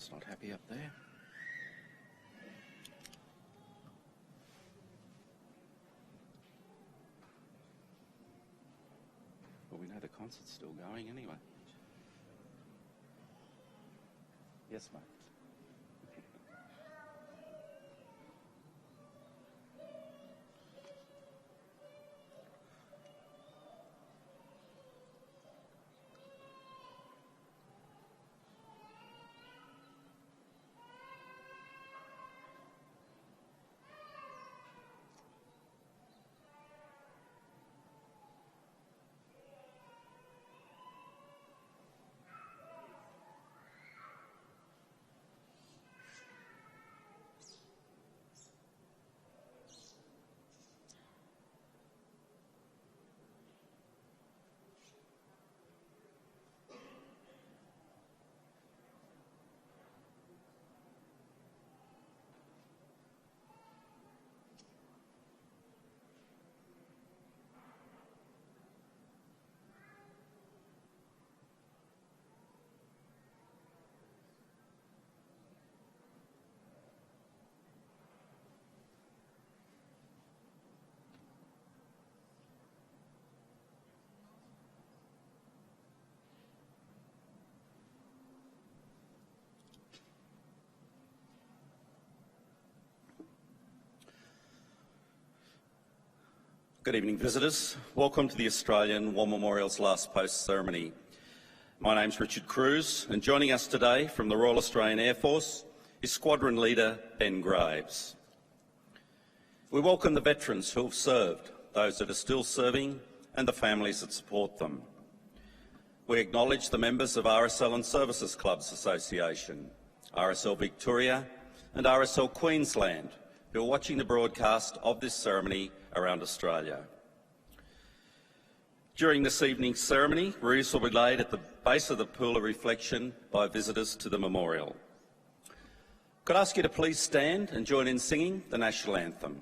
Someone's not happy up there. Well, we know the concert's still going anyway. Yes, mate. Good evening, visitors. Welcome to the Australian War Memorial's last post ceremony. My name's Richard Cruz, and joining us today from the Royal Australian Air Force is Squadron Leader Ben Graves. We welcome the veterans who have served, those that are still serving, and the families that support them. We acknowledge the members of RSL and Services Clubs Association, RSL Victoria and RSL Queensland, who are watching the broadcast of this ceremony around Australia. During this evening's ceremony, wreaths will be laid at the base of the Pool of Reflection by visitors to the memorial. Could I ask you to please stand and join in singing the National Anthem?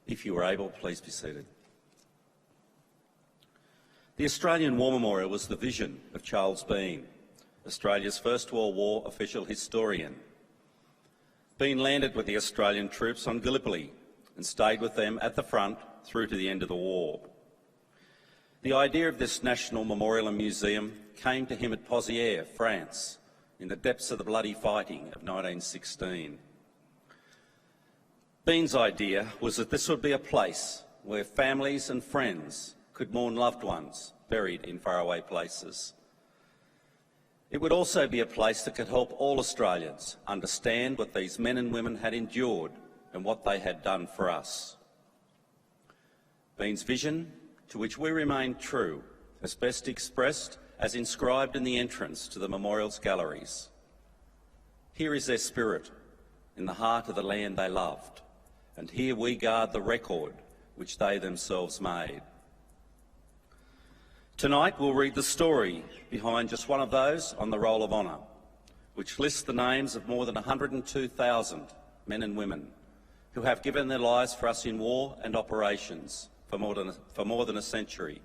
If you are able, please be seated. The Australian War Memorial was the vision of Charles Bean, Australia's First World War official historian. Bean landed with the Australian troops on Gallipoli and stayed with them at the front through to the end of the war. The idea of this national memorial and museum came to him at Pozières, France, in the depths of the bloody fighting of 1916. Bean's idea was that this would be a place where families and friends could mourn loved ones buried in faraway places. It would also be a place that could help all Australians understand what these men and women had endured and what they had done for us. Bean's vision, to which we remain true, is best expressed as inscribed in the entrance to the memorial's galleries. Here is their spirit, in the heart of the land they loved, and here we guard the record which they themselves made. Tonight we'll read the story behind just one of those on the Roll of Honour, which lists the names of more than 102,000 men and women who have given their lives for us in war and operations for more than a century.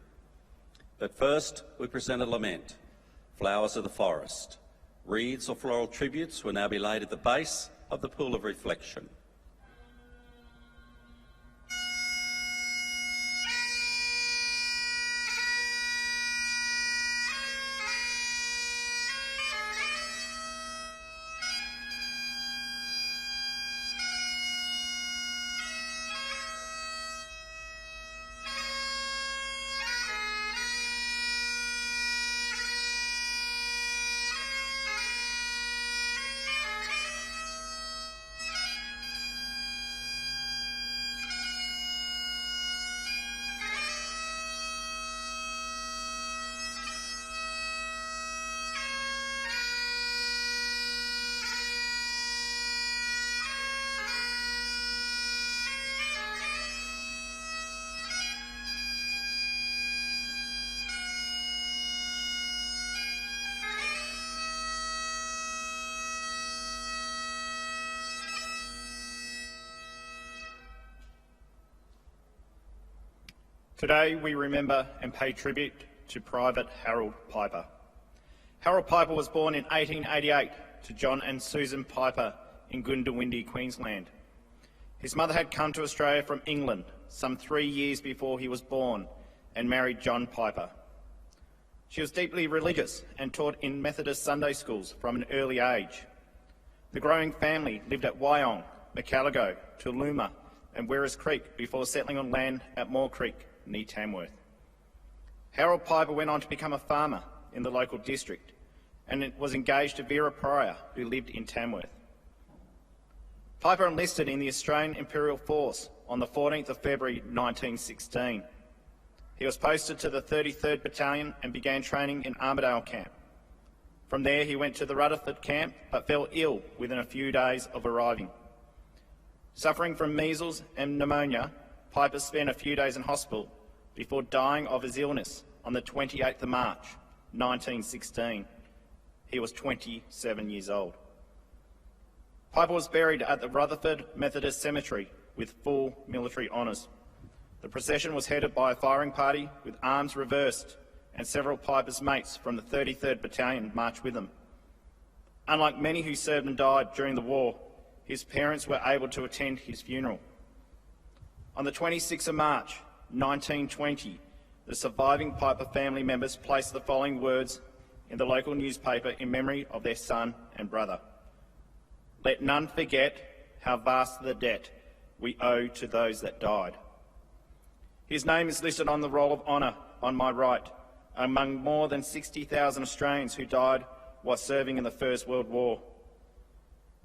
But first we present a lament, Flowers of the Forest. Wreaths or floral tributes will now be laid at the base of the Pool of Reflection. Today we remember and pay tribute to Private Harold Piper. Harold Piper was born in 1888 to John and Susan Piper in Goondiwindi, Queensland. His mother had come to Australia from England some 3 years before he was born and married John Piper. She was deeply religious and taught in Methodist Sunday schools from an early age. The growing family lived at Wyong, Macaligo, Toowoomba and Werris Creek before settling on land at Moore Creek near Tamworth. Harold Piper went on to become a farmer in the local district and was engaged to Vera Pryor, who lived in Tamworth. Piper enlisted in the Australian Imperial Force on the 14th of February 1916. He was posted to the 33rd Battalion and began training in Armidale Camp. From there he went to the Rutherford Camp but fell ill within a few days of arriving. Suffering from measles and pneumonia, Piper spent a few days in hospital before dying of his illness on the 28th of March 1916. He was 27 years old. Piper was buried at the Rutherford Methodist Cemetery with full military honours. The procession was headed by a firing party with arms reversed, and several Piper's mates from the 33rd Battalion marched with them. Unlike many who served and died during the war, his parents were able to attend his funeral. On the 26th of March 1920, the surviving Piper family members placed the following words in the local newspaper in memory of their son and brother. "Let none forget how vast the debt we owe to those that died." His name is listed on the Roll of Honour on my right, among more than 60,000 Australians who died while serving in the First World War.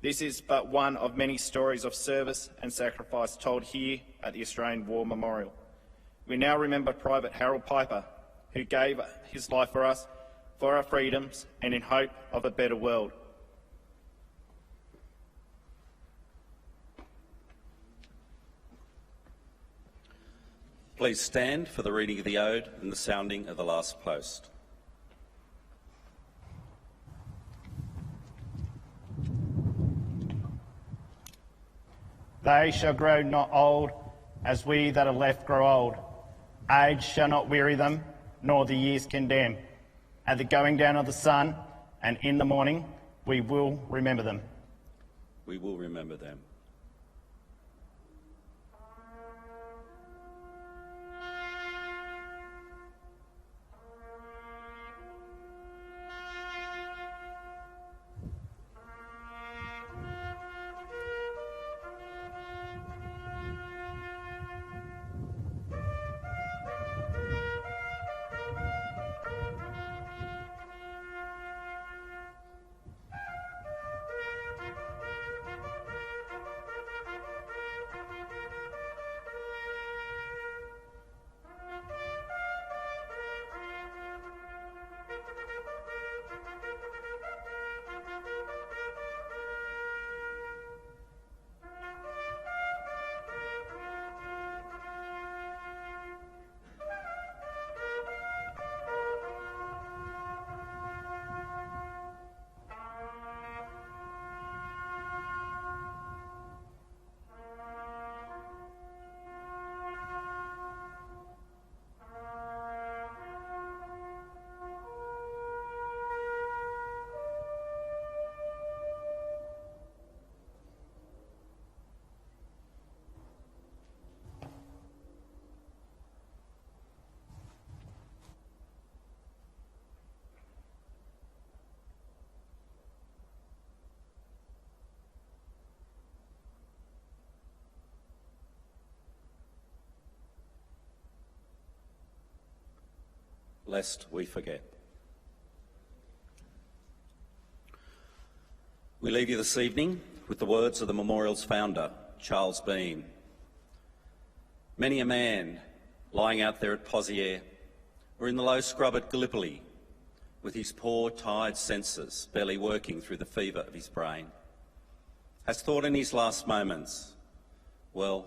This is but one of many stories of service and sacrifice told here at the Australian War Memorial. We now remember Private Harold Piper, who gave his life for us, for our freedoms and in hope of a better world. Please stand for the reading of the Ode and the sounding of the last post. They shall grow not old, as we that are left grow old. Age shall not weary them, nor the years condemn. At the going down of the sun, and in the morning, we will remember them. We will remember them. Lest we forget. We leave you this evening with the words of the memorial's founder, Charles Bean. Many a man lying out there at Pozières or in the low scrub at Gallipoli with his poor, tired senses barely working through the fever of his brain has thought in his last moments, well,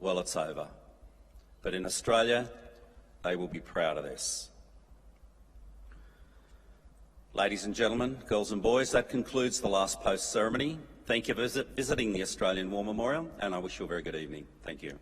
it's over. But in Australia, they will be proud of this. Ladies and gentlemen, girls and boys, that concludes the last post ceremony. Thank you for visiting the Australian War Memorial, and I wish you a very good evening. Thank you.